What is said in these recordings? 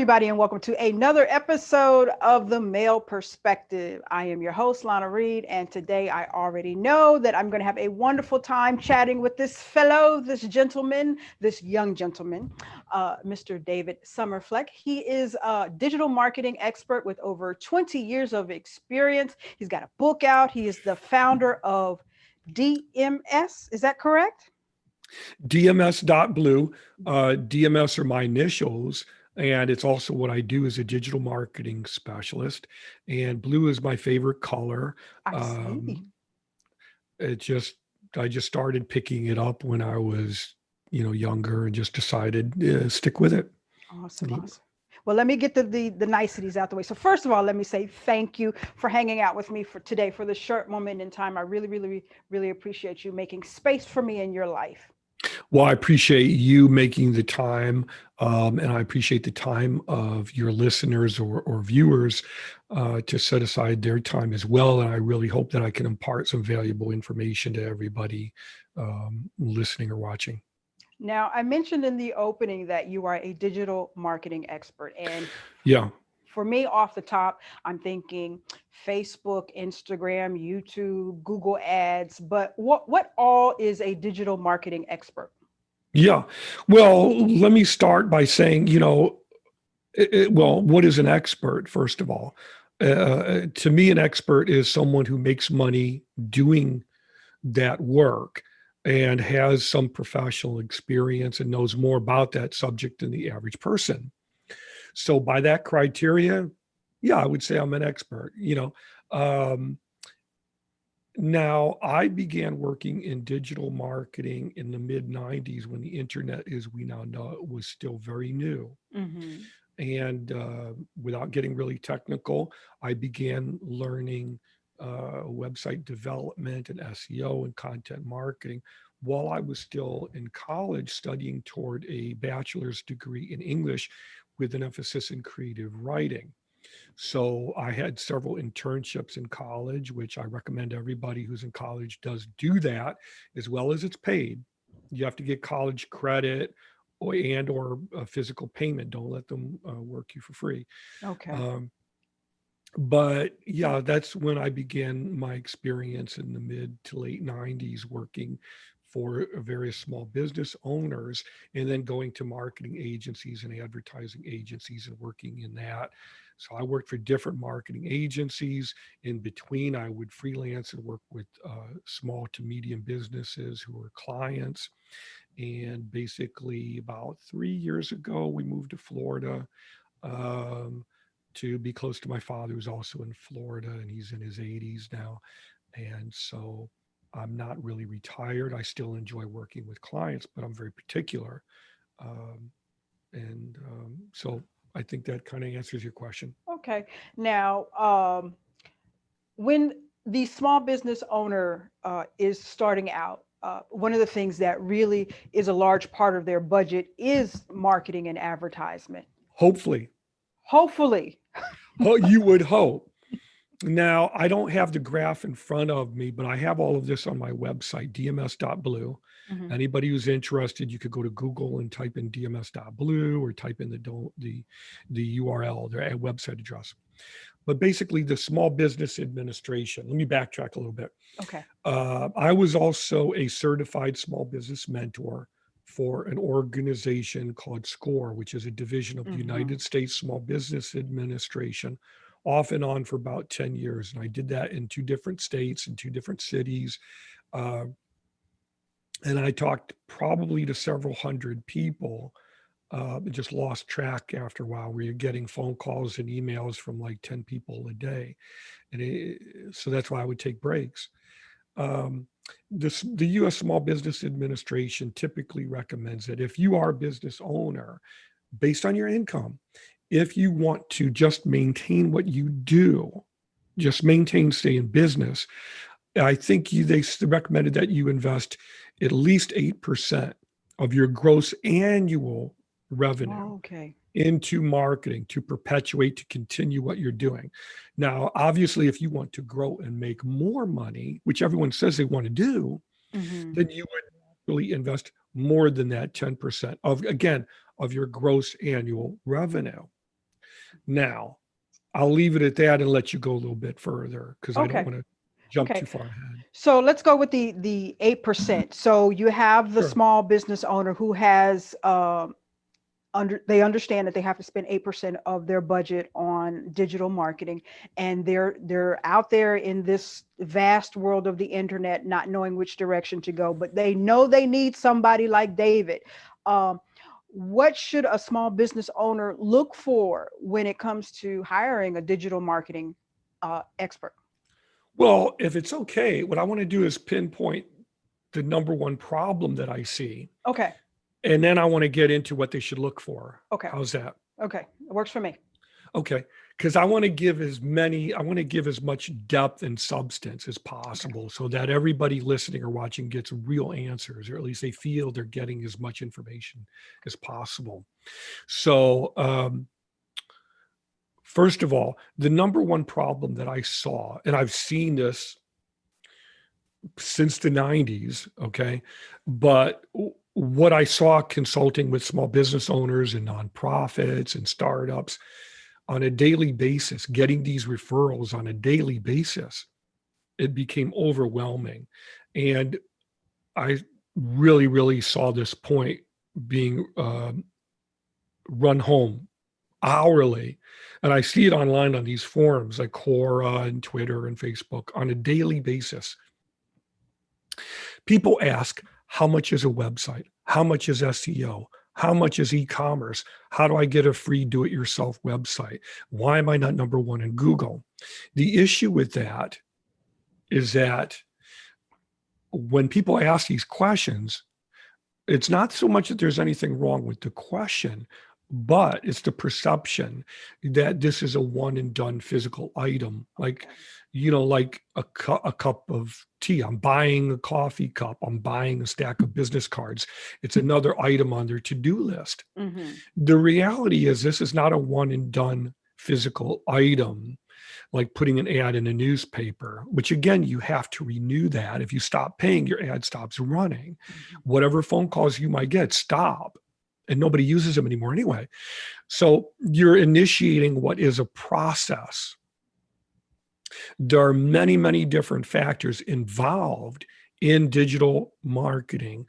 everybody, and welcome to another episode of the Male Perspective. I am your host, Lana Reid, and today I already know that I'm going to have a wonderful time chatting with this young gentleman, Mr. David Somerfleck. He is a digital marketing expert with over 20 years of experience. He's got a book out. He is the founder of DMS. Is that correct? DMS.BLUE. DMS are my initials, and it's also what I do as a digital marketing specialist. And blue is my favorite color. I see. I just started picking it up when I was, younger, and just decided stick with it. Awesome. Well, let me get to the niceties out the way. So first of all, let me say thank you for hanging out with me for today for this short moment in time. I really, really, really appreciate you making space for me in your life. Well, I appreciate you making the time, and I appreciate the time of your listeners or viewers to set aside their time as well. And I really hope that I can impart some valuable information to everybody listening or watching. Now, I mentioned in the opening that you are a digital marketing expert. And yeah, for me, off the top, I'm thinking Facebook, Instagram, YouTube, Google Ads. But what all is a digital marketing expert? Yeah. Well, let me start by saying, what is an expert, first of all? To me, an expert is someone who makes money doing that work and has some professional experience and knows more about that subject than the average person. So by that criteria, yeah, I would say I'm an expert. Now, I began working in digital marketing in the mid-90s when the internet, as we now know, was still very new. Mm-hmm. And without getting really technical, I began learning website development and SEO and content marketing while I was still in college studying toward a bachelor's degree in English with an emphasis in creative writing. So I had several internships in college, which I recommend everybody who's in college does do that, as well as it's paid. You have to get college credit or a physical payment. Don't let them work you for free. Okay. But yeah, that's when I began my experience in the mid to late 90s working for various small business owners, and then going to marketing agencies and advertising agencies and working in that. So I worked for different marketing agencies. In between, I would freelance and work with small to medium businesses who were clients. And basically about 3 years ago, we moved to Florida to be close to my father, who's also in Florida, and he's in his 80s now. And so I'm not really retired. I still enjoy working with clients, but I'm very particular. So I think that kind of answers your question. Okay. Now, when the small business owner is starting out, one of the things that really is a large part of their budget is marketing and advertisement. Hopefully. Oh, you would hope. Now, I don't have the graph in front of me, but I have all of this on my website, DMS.BLUE. Mm-hmm. Anybody who's interested, you could go to Google and type in DMS.BLUE or type in the URL, their website address. But basically, the Small Business Administration, let me backtrack a little bit. Okay. I was also a certified small business mentor for an organization called SCORE, which is a division of the United States Small Business Administration, off and on for about 10 years. And I did that in 2 different states and 2 different cities. And I talked probably to several hundred people, just lost track after a while, where you're getting phone calls and emails from like 10 people a day. And so that's why I would take breaks. The U.S. Small Business Administration typically recommends that if you are a business owner, based on your income, if you want to just maintain what you do, just maintain, stay in business, I think they recommended that you invest at least 8% of your gross annual revenue into marketing to perpetuate, to continue what you're doing. Now, obviously, if you want to grow and make more money, which everyone says they want to do, then you would really invest more than that 10% of your gross annual revenue. Now, I'll leave it at that and let you go a little bit further because I don't Okay. want to jump Okay. too far ahead. So let's go with the 8%. So you have the Sure. small business owner who has they understand that they have to spend 8% of their budget on digital marketing, and they're out there in this vast world of the internet not knowing which direction to go, but they know they need somebody like David. um, what should a small business owner look for when it comes to hiring a digital marketing expert? Well, if it's okay, what I want to do is pinpoint the number one problem that I see. Okay. And then I want to get into what they should look for. Okay. How's that? Okay, it works for me. Okay. Because I want to give as much depth and substance as Okay. possible so that everybody listening or watching gets real answers, or at least they feel they're getting as much information as possible. So, first of all, the number one problem that I saw, and I've seen this since the 90s, okay, but what I saw consulting with small business owners and nonprofits and startups on a daily basis, getting these referrals on a daily basis, it became overwhelming. And I really, really saw this point being run home hourly. And I see it online on these forums like Quora and Twitter and Facebook on a daily basis. People ask, how much is a website? How much is SEO? How much is e-commerce? How do I get a free do-it-yourself website? Why am I not number one in Google? The issue with that is that when people ask these questions, it's not so much that there's anything wrong with the question, but it's the perception that this is a one and done physical item. Like, like a cup of tea. I'm buying a coffee cup. I'm buying a stack of business cards. It's another item on their to-do list. Mm-hmm. The reality is this is not a one and done physical item, like putting an ad in a newspaper, which again, you have to renew that. If you stop paying, your ad stops running. Mm-hmm. Whatever phone calls you might get, stop. And nobody uses them anymore anyway. So you're initiating what is a process. There are many, many different factors involved in digital marketing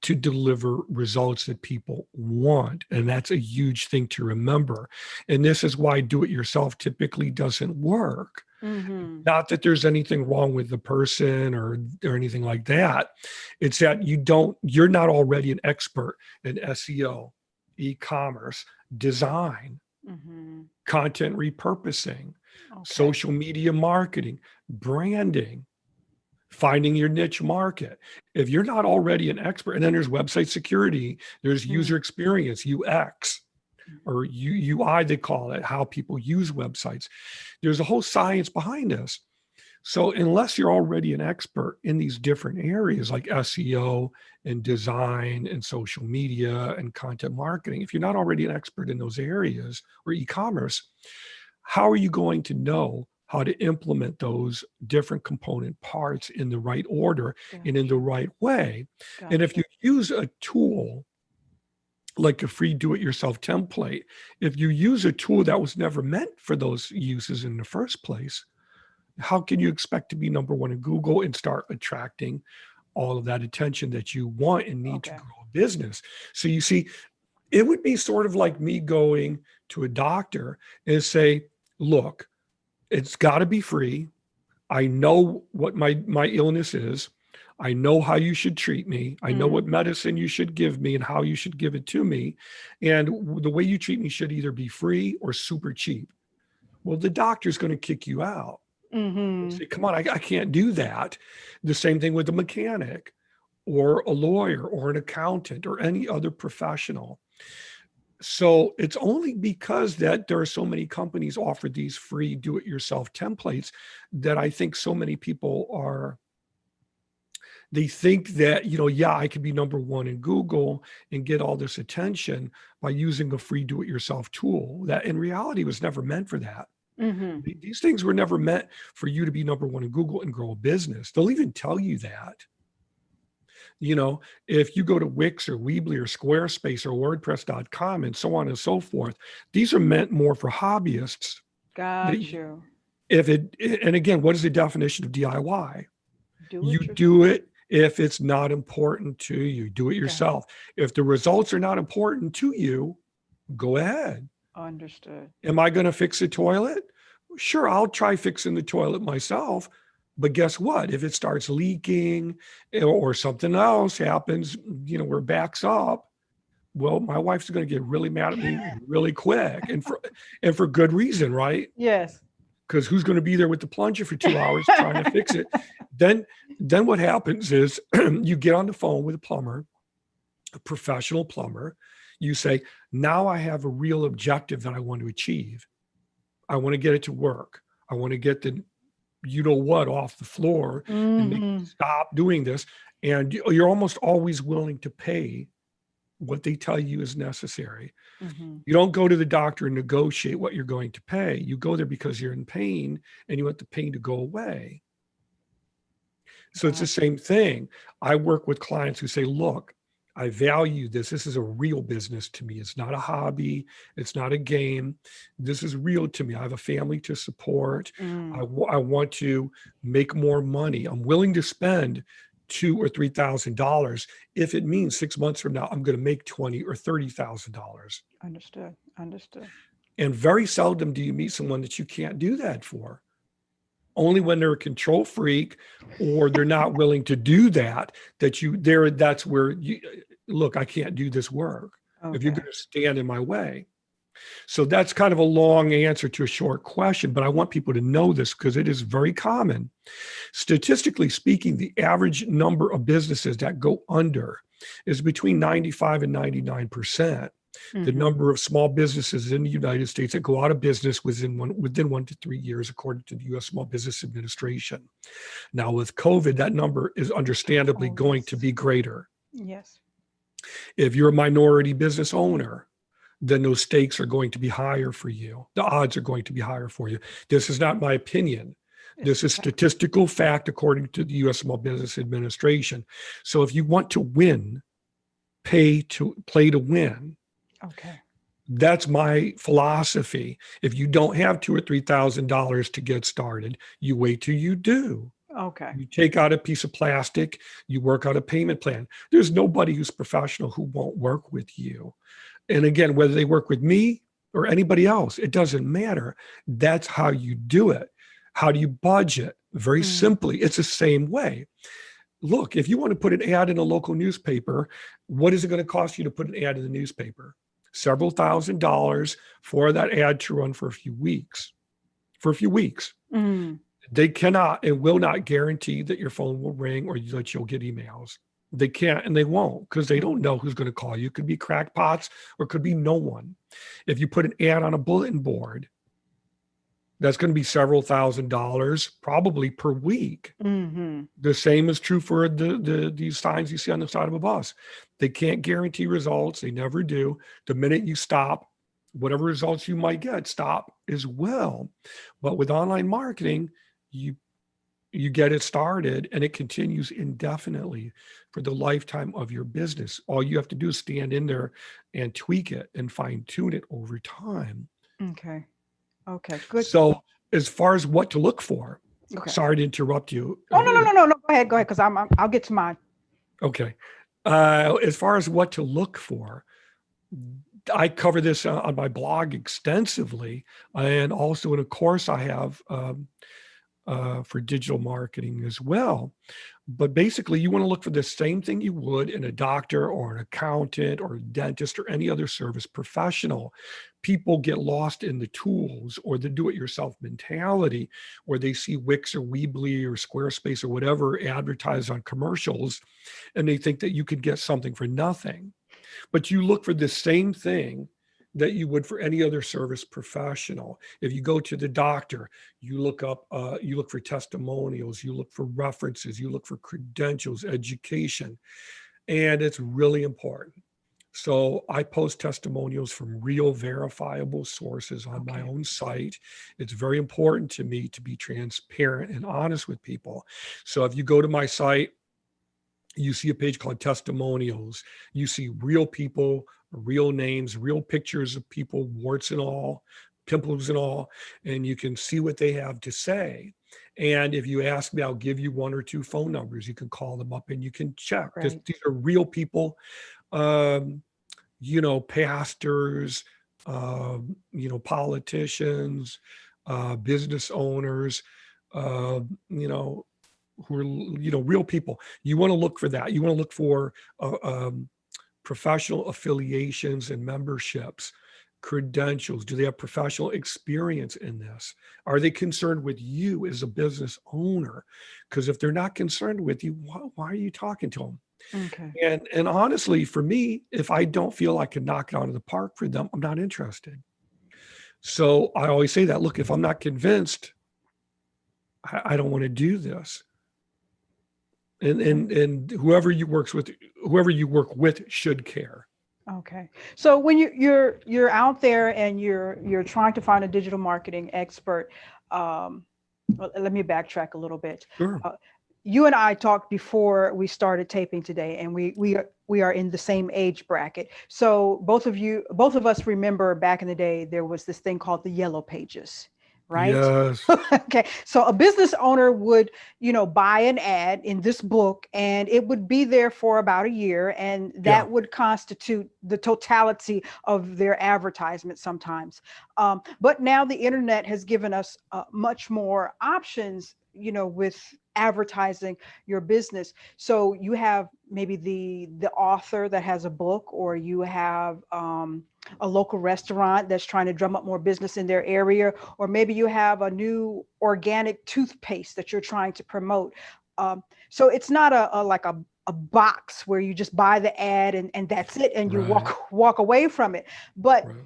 to deliver results that people want. And that's a huge thing to remember. And this is why do-it-yourself typically doesn't work. Mm-hmm. Not that there's anything wrong with the person or anything like that. It's that you're not already an expert in SEO, e-commerce, design, Mm-hmm. content repurposing, Okay. social media marketing, branding, finding your niche market. If you're not already an expert, and then there's website security, there's user experience, UX, or UI, they call it, how people use websites. There's a whole science behind this. So unless you're already an expert in these different areas like SEO and design and social media and content marketing, if you're not already an expert in those areas or e-commerce, how are you going to know how to implement those different component parts in the right order and in the right way? And if you use a tool like a free do-it-yourself template, if you use a tool that was never meant for those uses in the first place, how can you expect to be number one in Google and start attracting all of that attention that you want and need to grow a business? So you see, it would be sort of like me going to a doctor and say, look, it's got to be free. I know what my illness is. I know how you should treat me. I know what medicine you should give me and how you should give it to me. And the way you treat me should either be free or super cheap. Well, the doctor's going to kick you out. Mm-hmm. Say, come on, I can't do that. The same thing with a mechanic or a lawyer or an accountant or any other professional. So it's only because that there are so many companies offer these free do-it-yourself templates that I think so many people they think that, I could be number one in Google and get all this attention by using a free do-it-yourself tool that in reality was never meant for that. Mm-hmm. These things were never meant for you to be number one in Google and grow a business. They'll even tell you that. You know, if you go to Wix or Weebly or Squarespace or WordPress.com and so on and so forth, these are meant more for hobbyists. Got That you. if it, and again, what is the definition of DIY? Do You it yourself. do it if it's not important to you. Do it Got yourself. If the results are not important to you, go ahead. understood. Am I going to fix a toilet? Sure, I'll try fixing the toilet myself. But guess what? If it starts leaking or something else happens, you know, where it backs up, well, my wife's going to get really mad at me really quick, and for good reason, right? Yes. Because who's going to be there with the plunger for 2 hours trying to fix it? Then, then what happens is you get on the phone with a plumber, a professional plumber. You say, now I have a real objective that I want to achieve. I want to get it to work. I want to get the you know what off the floor and make Mm-hmm. it stop doing this. And you're almost always willing to pay what they tell you is necessary. Mm-hmm. You don't go to the doctor and negotiate what you're going to pay. You go there because you're in pain and you want the pain to go away. So it's the Gotcha. same thing. I work with clients who say, look, I value this. This is a real business to me. It's not a hobby. It's not a game. This is real to me. I have a family to support. I Mm. want to make more money. I'm willing to spend $2,000 or $3,000 if it means 6 months from now I'm going to make $20,000 or $30,000. Understood. Understood. And very seldom do you meet someone that you can't do that for. Only when they're a control freak or they're not willing to do that, that's where you look, I can't do this work if you're Okay. going to stand in my way. So that's kind of a long answer to a short question, but I want people to know this because it is very common. Statistically speaking, the average number of businesses that go under is between 95 and 99%. The Mm-hmm. number of small businesses in the United States that go out of business within 1 to 3 years, according to the U.S. Small Business Administration. Now, with COVID, that number is understandably Oh, going yes. to be greater. Yes. If you're a minority business owner, then those stakes are going to be higher for you. The odds are going to be higher for you. This is not my opinion. It's This the is fact. statistical fact according to the U.S. Small Business Administration. So if you want to win, play to win. Okay. That's my philosophy. If you don't have $2,000 or $3,000 to get started, you wait till you do. Okay. You take out a piece of plastic, you work out a payment plan. There's nobody who's professional who won't work with you. And again, whether they work with me or anybody else, it doesn't matter. That's how you do it. How do you budget? Very Mm. simply, it's the same way. Look, if you want to put an ad in a local newspaper, what is it going to cost you to put an ad in the newspaper? Several $1,000s for that ad to run for a few weeks. For a few weeks. Mm. They cannot and will not guarantee that your phone will ring or that you'll get emails. They can't and they won't because they don't know who's going to call you. It could be crackpots or it could be no one. If you put an ad on a bulletin board, that's going to be several $1,000s probably per week. Mm-hmm. The same is true for these signs you see on the side of a bus. They can't guarantee results. They never do. The minute you stop, whatever results you might get, stop as well. But with online marketing, you get it started and it continues indefinitely for the lifetime of your business. All you have to do is stand in there and tweak it and fine tune it over time. Okay. Okay. Good. So as far as what to look for, Okay. sorry to interrupt you. Oh, no. Go ahead. Go ahead. Because I'll get to mine. Okay. As far as what to look for, I cover this on my blog extensively, and also in a course I have for digital marketing as well. But basically, you want to look for the same thing you would in a doctor or an accountant or a dentist or any other service professional. People get lost in the tools or the do-it-yourself mentality where they see Wix or Weebly or Squarespace or whatever advertised on commercials, and they think that you could get something for nothing. But you look for the same thing that you would for any other service professional. If you go to the doctor, you look for testimonials, you look for references, you look for credentials, education, and it's really important. So I post testimonials from real verifiable sources on my Okay. own site. It's very important to me to be transparent and honest with people. So if you go to my site, You see a page called testimonials. You see real people, real names, real pictures of people, warts and all, pimples and all, and you can see what they have to say. And if you ask me, I'll give you one or two phone numbers. You can call them up and you can check. These Right. are real people, pastors, politicians, business owners, uh, you know, who are real people. You want to look for that. You want to look for professional affiliations and memberships, credentials. Do they have professional experience in this? Are they concerned with you as a business owner? Because if they're not concerned with you, why are you talking to them? Okay. And honestly, for me, if I don't feel I can knock it out of the park for them, I'm not interested. So I always say that, look, if I'm not convinced, I don't want to do this. And whoever you work with should care. Okay. So when you're out there and you're trying to find a digital marketing expert, well, let me backtrack a little bit. Sure. You and I talked before we started taping today, and we are in the same age bracket. So both of us remember back in the day there was this thing called the Yellow Pages, right? Yes. Okay. So a business owner would, buy an ad in this book, and it would be there for about a year, and Yeah. that would constitute the totality of their advertisement sometimes. But now the internet has given us much more options, with advertising your business. So you have maybe the author that has a book, or you have a local restaurant that's trying to drum up more business in their area, or maybe you have a new organic toothpaste that you're trying to promote. So it's not a box where you just buy the ad and that's it, and you Right. walk away from it. But Right.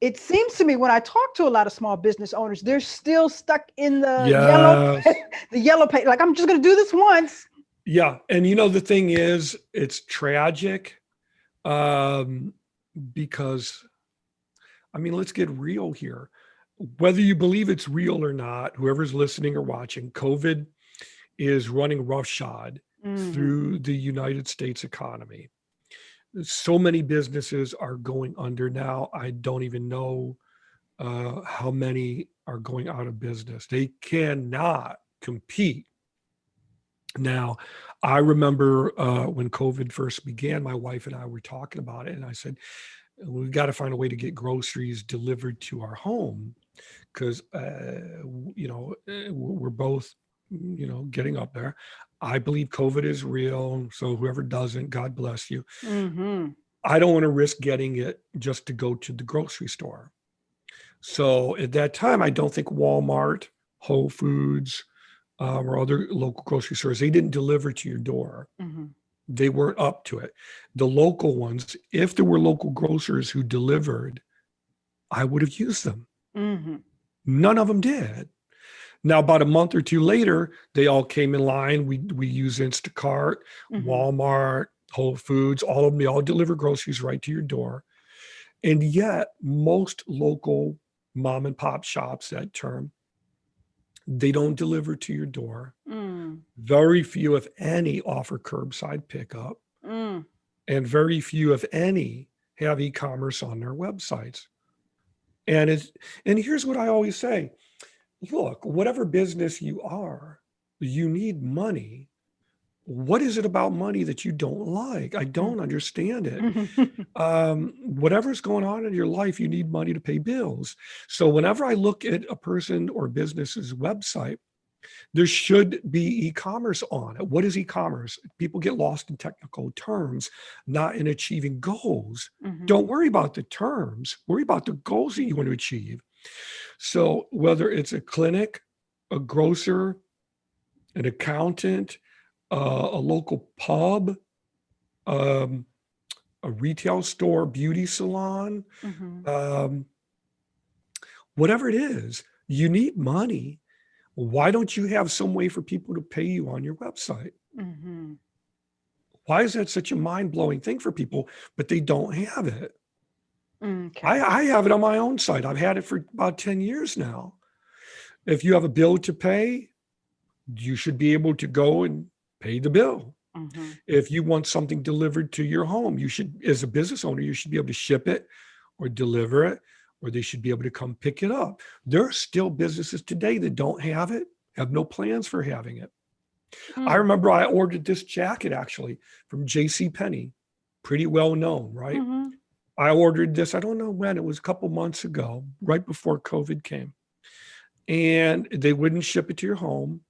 it seems to me when I talk to a lot of small business owners, they're still stuck in the yellow Yes. the yellow page. Like, I'm just going to do this once. Yeah. And the thing is, it's tragic, because, let's get real here. Whether you believe it's real or not, whoever's listening or watching, COVID is running roughshod Mhm. through the United States economy. So many businesses are going under now. I don't even know how many are going out of business. They cannot compete. Now, I remember when COVID first began, my wife and I were talking about it, and I said, we've got to find a way to get groceries delivered to our home because, we're both, getting up there. I believe COVID is real. So whoever doesn't, God bless you. Mhm. I don't want to risk getting it just to go to the grocery store. So at that time, I don't think Walmart, Whole Foods, or other local grocery stores, they didn't deliver to your door. Mhm. They weren't up to it. The local ones, if there were local grocers who delivered, I would have used them. Mhm. None of them did. Now, about a month or two later, they all came in line. We use Instacart, Mhm. Walmart, Whole Foods, all of them, they all deliver groceries right to your door. And yet, most local mom and pop shops, that term, they don't deliver to your door. Mm. Very few, if any, offer curbside pickup. Mm. And very few, if any, have e-commerce on their websites. And here's what I always say. Look, whatever business you are, you need money. What is it about money that you don't like? I don't understand it. Mhm. Whatever's going on in your life, you need money to pay bills. So whenever I look at a person or business's website, there should be e-commerce on it. What is e-commerce? People get lost in technical terms, not in achieving goals. Mhm. Don't worry about the terms. Worry about the goals that you want to achieve. So whether it's a clinic, a grocer, an accountant, a local pub, um, a retail store, beauty salon, Mhm. um, whatever it is, you need money. Why don't you have some way for people to pay you on your website? Mhm. Why is that such a mind-blowing thing for people, but they don't have it? Okay. I have it on my own site. I've had it for about 10 years now. If you have a bill to pay, you should be able to go and pay the bill. Mm-hmm. If you want something delivered to your home, you should, as a business owner, you should be able to ship it or deliver it, or they should be able to come pick it up. There are still businesses today that don't have it, have no plans for having it. I Mm. remember I ordered this jacket actually from J.C. Penney, pretty well known, right? Mm-hmm. I ordered this, I don't know when, it was a couple months ago, right before COVID came. And they wouldn't ship it to your home.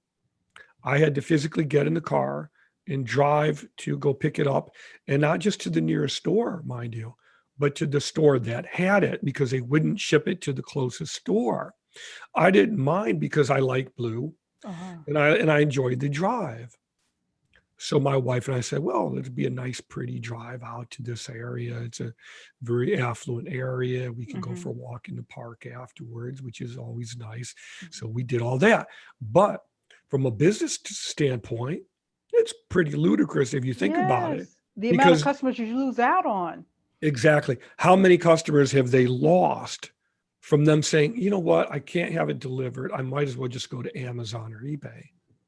I had to physically get in the car and drive to go pick it up. And not just to the nearest store, mind you, but to the store that had it, because they wouldn't ship it to the closest store. I didn't mind because I like blue Uh-huh. and I enjoyed the drive. So my wife and I said, well, it'd be a nice, pretty drive out to this area. It's a very affluent area. We can go Mm-hmm. for a walk in the park afterwards, which is always nice. So we did all that. But from a business standpoint, it's pretty ludicrous if you think about it, Yes. The amount of because customers you lose out on. exactly how many customers have they lost from them saying, you know what, I can't have it delivered. I might as well just go to Amazon or eBay.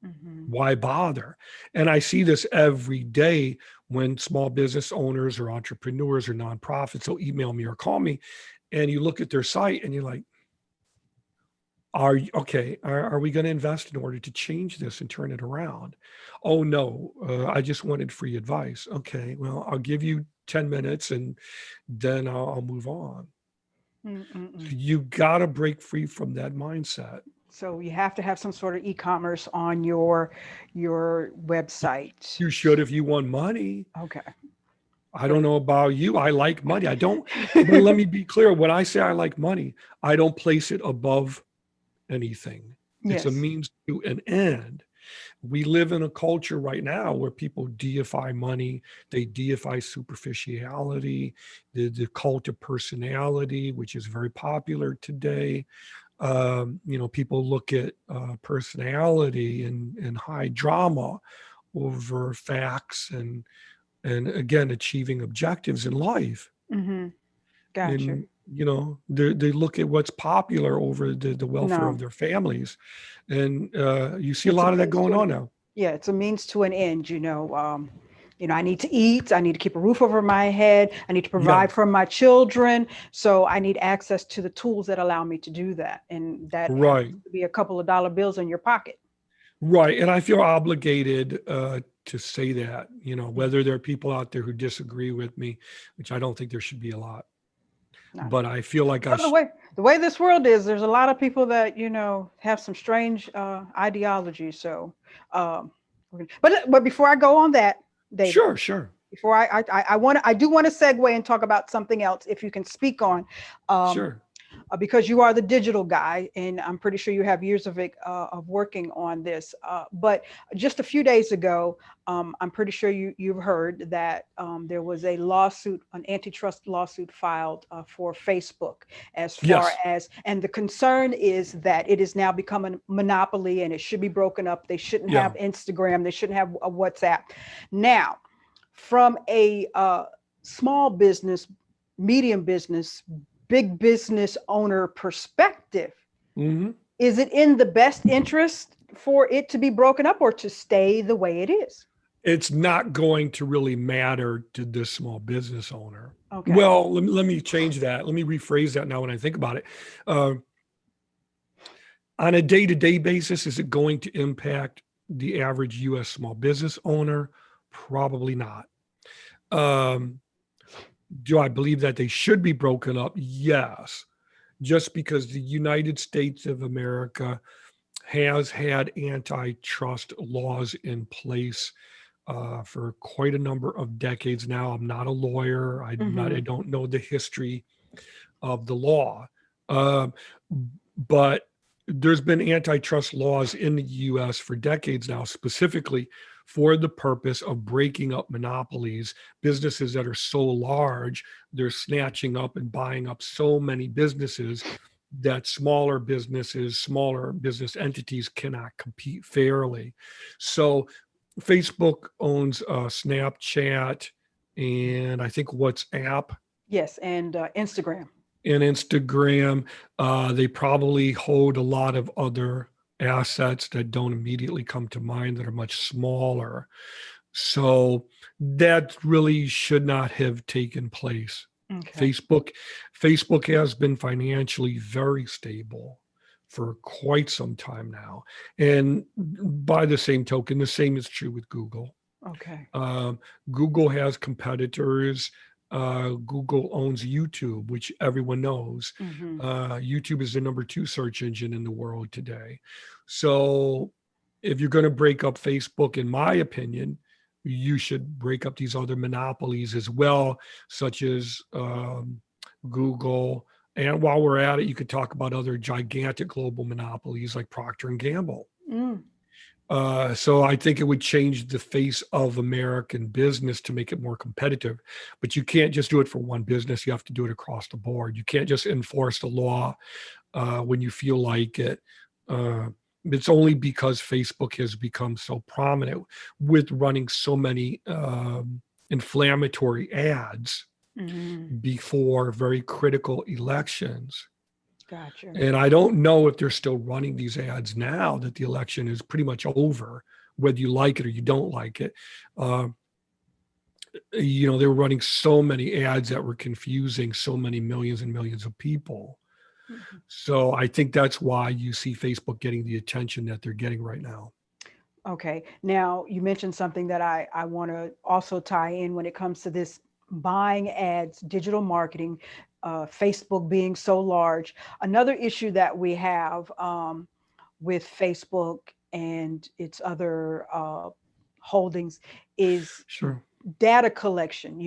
Mm-hmm. Why bother? And I see this every day when small business owners or entrepreneurs or nonprofits will email me or call me, and you look at their site and you're like, are we going to invest in order to change this and turn it around? Oh no, I just wanted free advice. Okay, well, I'll give you 10 minutes and then I'll move on. Mm-mm-mm. You got to break free from that mindset. So you have to have some sort of e-commerce on your website. You should if you want money. Okay. I don't Great. know about you. I like money. I don't, but let me be clear. When I say I like money, I don't place it above anything. It's a Yes. means to an end. We live in a culture right now where people deify money, they deify superficiality, the cult of personality, which is very popular today. People look at personality and high drama over facts and again achieving objectives in life. Mm-hmm. Gotcha. And they look at what's popular over the welfare of No, their families, and you see a it's a lot of that means to going an on now. yeah, it's a means to an end. I need to eat. I need to keep a roof over my head. I need to provide Yes, for my children. So I need access to the tools that allow me to do that. And that happens right, to be a couple of dollar bills in your pocket. right. And I feel obligated to say that, Mhm. whether there are people out there who disagree with me, which I don't think there should be a lot, Not but I feel like well, the way this world is, there's a lot of people that have some strange ideology. So, um, but before I go on that, David, sure, sure, before I do want to segue and talk about something else, if you can speak on, um, sure. because you are the digital guy, and I'm pretty sure you have years of working on this. But just a few days ago, I'm pretty sure you've heard that there was a lawsuit, an antitrust lawsuit filed for Facebook, as far Yes, as, and the concern is that it is now become a monopoly and it should be broken up. They shouldn't have yeah. Instagram. They shouldn't have a WhatsApp. Now, from a small business, medium business, big business owner perspective, Hmm. is it in the best interest for it to be broken up or to stay the way it is? It's not going to really matter to this small business owner. Okay. Well, let me change that. Let me rephrase that now when I think about it. Uh, on a day-to-day basis, is it going to impact the average US small business owner? Probably not. Um, do I believe that they should be broken up? Yes. Just because the United States of America has had antitrust laws in place for quite a number of decades now. I'm not a lawyer. I Mm-hmm. don't know the history of the law, uh, but there's been antitrust laws in the U.S. for decades now, specifically for the purpose of breaking up monopolies, businesses that are so large, they're snatching up and buying up so many businesses that smaller business entities cannot compete fairly. So Facebook owns Snapchat and I think WhatsApp Yes, and Instagram. and Instagram. They probably hold a lot of other assets that don't immediately come to mind that are much smaller. So that really should not have taken place. Okay. Facebook, Facebook has been financially very stable for quite some time now. And by the same token, the same is true with Google. Okay. Um, Google has competitors. Google owns YouTube, which everyone knows. Mm-hmm. YouTube is the number 2 search engine in the world today. So if you're going to break up Facebook, in my opinion, you should break up these other monopolies as well, such as Google. And while we're at it, you could talk about other gigantic global monopolies like Procter and Gamble. Mm. So I think it would change the face of American business to make it more competitive. But you can't just do it for one business. You have to do it across the board. You can't just enforce the law when you feel like it. It's only because Facebook has become so prominent with running so many inflammatory ads Mm-hmm. before very critical elections. Gotcha. And I don't know if they're still running these ads now that the election is pretty much over, whether you like it or you don't like it. Uh, they were running so many ads that were confusing so many millions and millions of people. Mhm. So I think that's why you see Facebook getting the attention that they're getting right now. Okay. Now, you mentioned something that I want to also tie in when it comes to this buying ads, digital marketing, Facebook being so large. Another issue that we have with Facebook and its other holdings is Sure. data collection.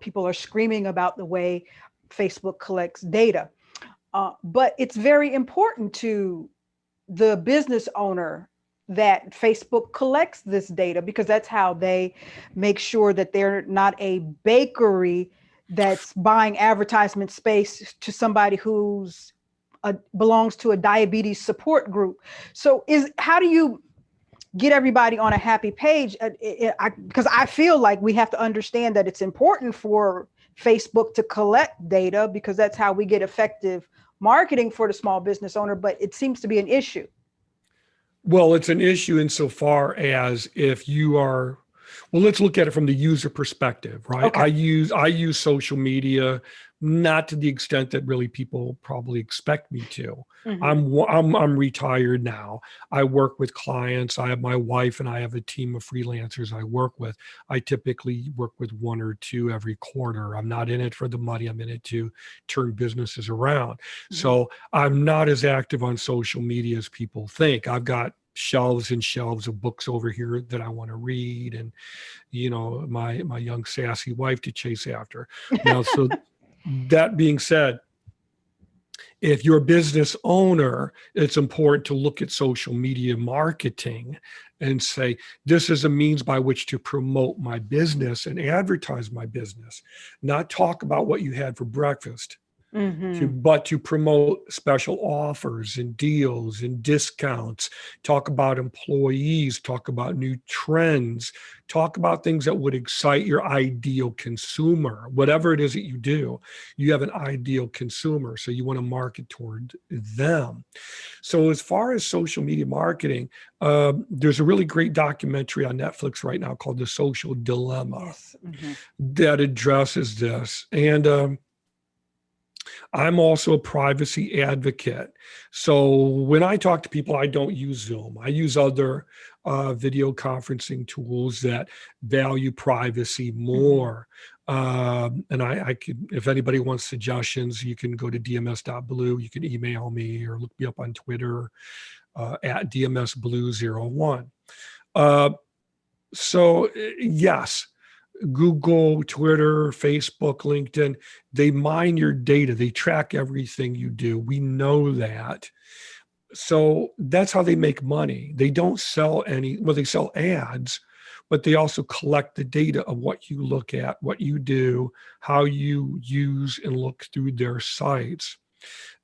People are screaming about the way Facebook collects data, but it's very important to the business owner that Facebook collects this data, because that's how they make sure that they're not a bakery that's buying advertisement space to somebody who's belongs to a diabetes support group. So how do you get everybody on a happy page? Because I feel like we have to understand that it's important for Facebook to collect data, because that's how we get effective marketing for the small business owner, but it seems to be an issue. Well, it's an issue insofar as if you are, well, let's look at it from the user perspective, right? Okay. I use social media not to the extent that really people probably expect me to. Mm-hmm. I'm retired now. I work with clients. I have my wife and I have a team of freelancers I work with. I typically work with 1 or 2 every quarter. I'm not in it for the money. I'm in it to turn businesses around. Mm-hmm. So I'm not as active on social media as people think. I've got shelves and shelves of books over here that I want to read, and my young sassy wife to chase after. Now, so that being said, if you're a business owner, it's important to look at social media marketing and say, this is a means by which to promote my business and advertise my business, not talk about what you had for breakfast. Mm-hmm. But to promote special offers and deals and discounts, talk about employees, talk about new trends, talk about things that would excite your ideal consumer. Whatever it is that you do, you have an ideal consumer, so you want to market toward them. So as far as social media marketing, there's a really great documentary on Netflix right now called The Social Dilemma Yes. Mm-hmm. that addresses this. And I'm also a privacy advocate. So when I talk to people, I don't use Zoom. I use other video conferencing tools that value privacy Mm-hmm. more. And I could, if anybody wants suggestions, you can go to DMS.BLUE. You can email me or look me up on Twitter at DMS.BLUE01. Uh, so yes, Google, Twitter, Facebook, LinkedIn, they mine your data. They track everything you do. We know that. So that's how they make money. They don't sell they sell ads, but they also collect the data of what you look at, what you do, how you use and look through their sites.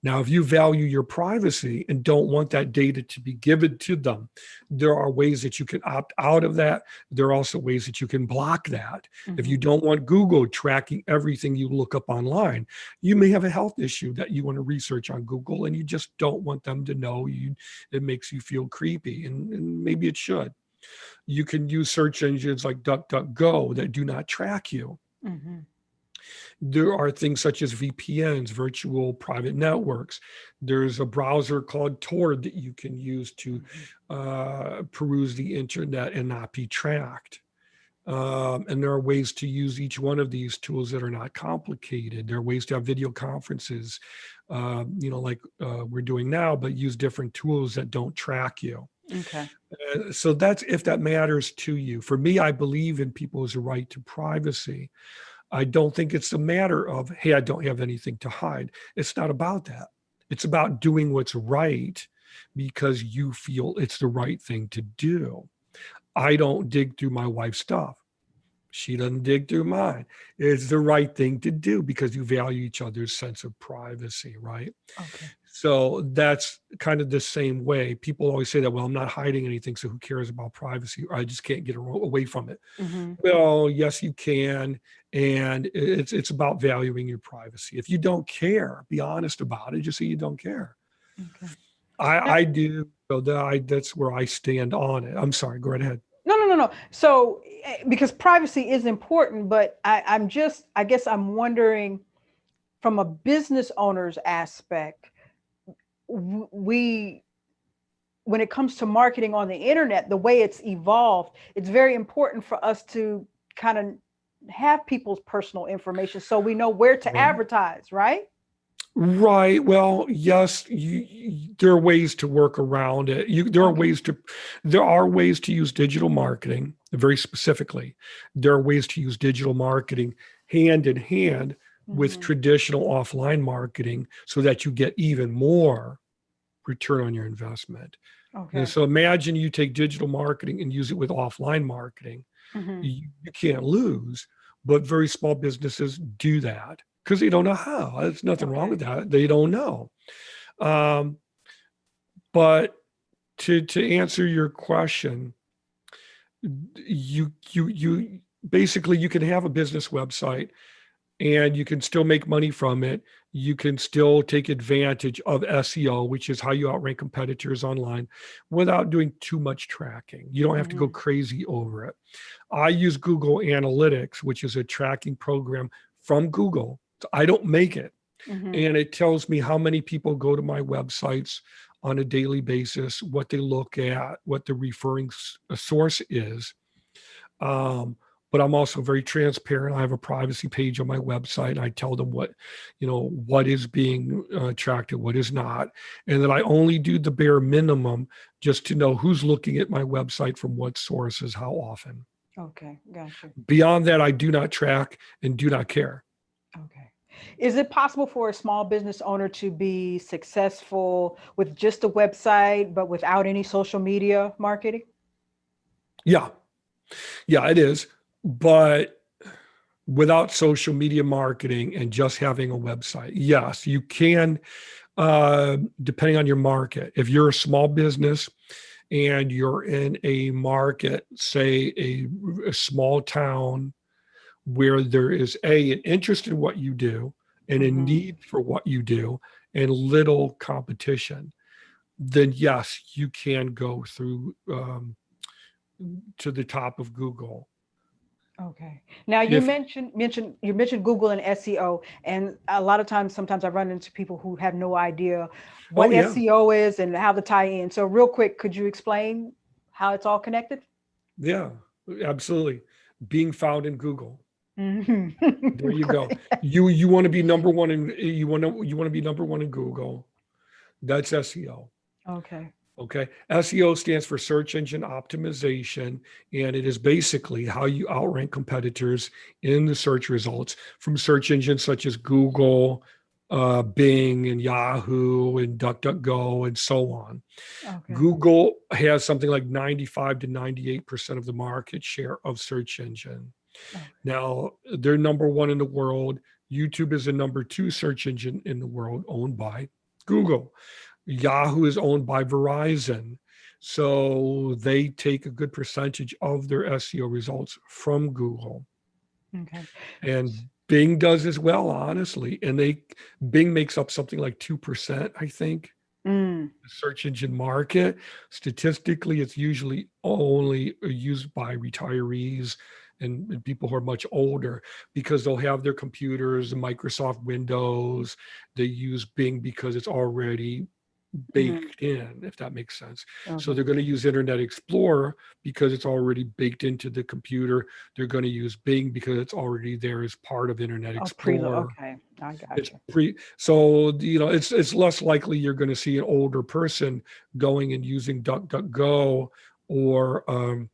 Now, if you value your privacy and don't want that data to be given to them, there are ways that you can opt out of that. There are also ways that you can block that. If Mm-hmm. you don't want Google tracking everything you look up online, you may have a health issue that you want to research on Google and you just don't want them to know. It makes you feel creepy, and maybe it should. You can use search engines like DuckDuckGo that do not track you. Mm-hmm. There are things such as VPNs, virtual private networks. There's a browser called Tor that you can use to peruse the internet and not be tracked. And there are ways to use each one of these tools that are not complicated. There are ways to have video conferences, like we're doing now, but use different tools that don't track you. Okay. So that's if that matters to you. For me, I believe in people's right to privacy. I don't think it's a matter of, hey, I don't have anything to hide. It's not about that. It's about doing what's right because you feel it's the right thing to do. I don't dig through my wife's stuff. She doesn't dig through mine. It's the right thing to do because you value each other's sense of privacy, right? Okay. So that's kind of the same way. People always say that, well, I'm not hiding anything, so who cares about privacy? Or I just can't get away from it. Mm-hmm. Well, yes, you can. And it's about valuing your privacy. If you don't care, be honest about it. Just say you don't care. Okay. I do. So that's where I stand on it. I'm sorry. Go right ahead. No. So, because privacy is important, but I guess I'm wondering from a business owner's aspect, we, when it comes to marketing on the internet, the way it's evolved, it's very important for us to kind of have people's personal information so we know where to Right. advertise, right? Right. Well, yes, there are ways to work around it. There are Okay. ways to use digital marketing very specifically. There are ways to use digital marketing hand in hand with Mm-hmm. traditional offline marketing so that you get even more return on your investment. And Okay. so imagine you take digital marketing and use it with offline marketing. Mm-hmm. You can't lose, but very small businesses do that because they don't know how. There's nothing wrong Okay. with that. They don't know. Um, but to answer your question, you basically you can have a business website and you can still make money from it. You can still take advantage of SEO, which is how you outrank competitors online, without doing too much tracking. You don't have to go Mm-hmm. crazy over it. I use Google Analytics, which is a tracking program from Google. I don't make it. Mm-hmm. And it tells me how many people go to my websites on a daily basis, what they look at, what the referring source is. Um, but I'm also very transparent. I have a privacy page on my website. And I tell them what is being tracked and what is not, and that I only do the bare minimum just to know who's looking at my website from what sources, how often. Okay. Gotcha. Beyond that, I do not track and do not care. Okay. Is it possible for a small business owner to be successful with just a website, but without any social media marketing? Yeah, yeah, it is. But without social media marketing and just having a website, yes, you can, depending on your market. If you're a small business and you're in a market, say a small town where there is an interest in what you do and a Mm-hmm. need for what you do and little competition, then yes, you can go through to the top of Google. Okay. Now you If mentioned Google and SEO, and a lot of times, sometimes I run into people who have no idea Oh what yeah, SEO is and how to tie in. So, real quick, could you explain how it's all connected? yeah, absolutely. Being found in Google. There Mm-hmm. you go. Great. You want to be number one in you want to be number one in Google. That's SEO. Okay. Okay. SEO stands for search engine optimization, and it is basically how you outrank competitors in the search results from search engines such as Google, Bing, and Yahoo, and DuckDuckGo, and so on. Okay. Google has something like 95 to 98% of the market share of search engine. Okay. Now, they're number one in the world. YouTube is the number two search engine in the world, owned by Google. Yahoo is owned by Verizon. So they take a good percentage of their SEO results from Google. Okay. And Bing does as well, honestly. And Bing makes up something like 2%, I think. Mm, The search engine market, statistically, it's usually only used by retirees and people who are much older because they'll have their computers and Microsoft Windows. They use Bing because it's already mhm. baked in, if that makes sense. So Okay. they're going to use Internet Explorer because it's already baked into the computer. They're going to use Bing because it's already there as part of Internet Oh, preload. Explorer. Okay, I got It's you. so it's less likely you're going to see an older person going and using DuckDuckGo or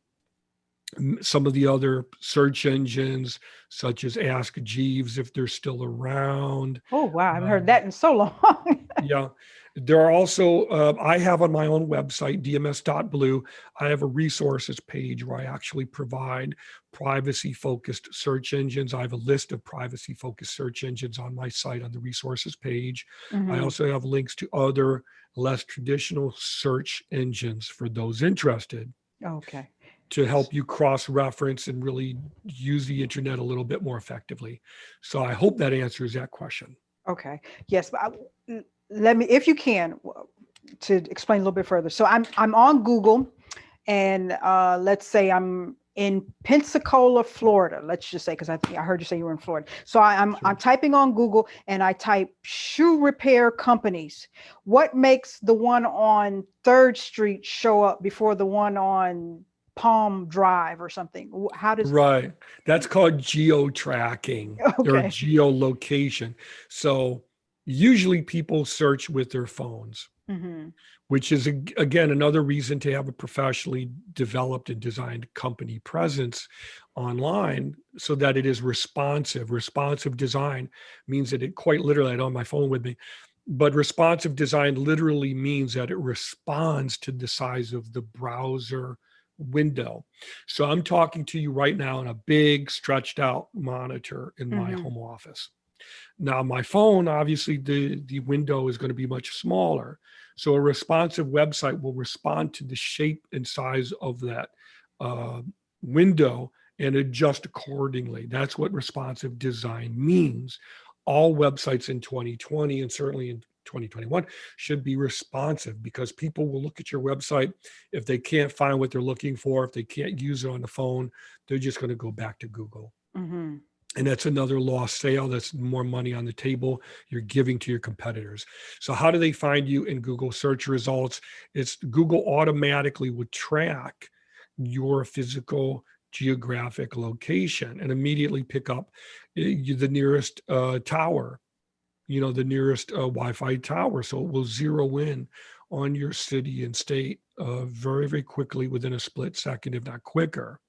some of the other search engines such as Ask Jeeves if they're still around. Oh, wow, I haven't heard Um, that in so long. yeah, there are also, I have on my own website, DMS.BLUE, I have a resources page where I actually provide privacy focused search engines. I have a list of privacy focused search engines on my site on the resources page. I Mhm. also have links to other less traditional search engines for those interested Okay. to help you cross reference and really use the internet a little bit more effectively. So I hope that answers that question. Okay. Yes, but let me, if you can, to explain a little bit further. So I'm on Google, and let's say I'm in Pensacola, Florida. Let's just say, because I think I heard you say you were in Florida. So I'm Sure. typing on Google, and I type shoe repair companies. What makes the one on Third Street show up before the one on Palm Drive or something? How does? Right. That's called geo tracking or Okay. geolocation. So usually people search with their phones, Hmm. which is again another reason to have a professionally developed and designed company presence online so that it is responsive. Responsive design means that it quite literally, I don't have my phone with me, but responsive design literally means that it responds to the size of the browser window. So I'm talking to you right now on a big stretched out monitor in my Hmm. home office. Now, my phone, obviously, the window is going to be much smaller. So a responsive website will respond to the shape and size of that uh, window and adjust accordingly. That's what responsive design means. All websites in 2020 and certainly in 2021 should be responsive because people will look at your website. If they can't find what they're looking for, if they can't use it on the phone, they're just going to go back to Google. Hmm. And that's another lost sale. That's more money on the table you're giving to your competitors. So how do they find you in Google search results? It's Google automatically would track your physical geographic location and immediately pick up the nearest tower, the nearest Wi-Fi tower. So it will zero in on your city and state very, very quickly within a split second, if not quicker.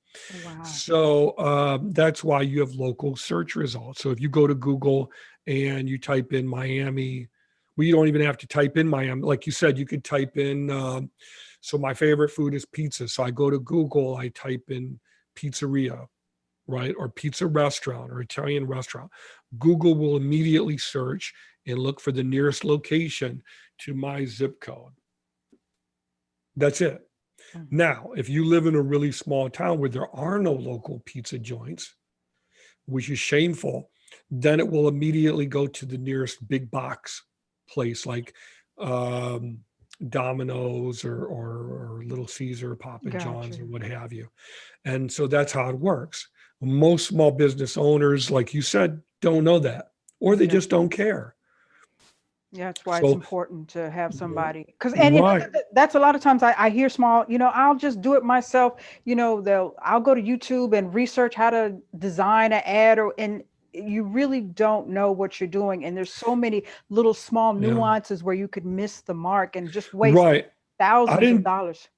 Wow. So that's why you have local search results. So if you go to Google and you type in Miami, well, you don't even have to type in Miami. Like you said, you could type in, so my favorite food is pizza. So I go to Google, I type in pizzeria, right? Or pizza restaurant or Italian restaurant. Google will immediately search and look for the nearest location to my zip code. That's it. Mhm. Now, if you live in a really small town where there are no local pizza joints, which is shameful, then it will immediately go to the nearest big box place like um, Domino's or Little Caesar, Papa John's, Gotcha. or what have you. And so that's how it works. Most small business owners, like you said, don't know that, or they Okay. just don't care. Yeah, that's why it's So, important to have somebody. Because, and right. that's a lot of times I hear small, I'll just do it myself. I'll go to YouTube and research how to design an ad, and you really don't know what you're doing. And there's so many little small Yeah. nuances where you could miss the mark and just waste Right. I thousands of didn't dollars.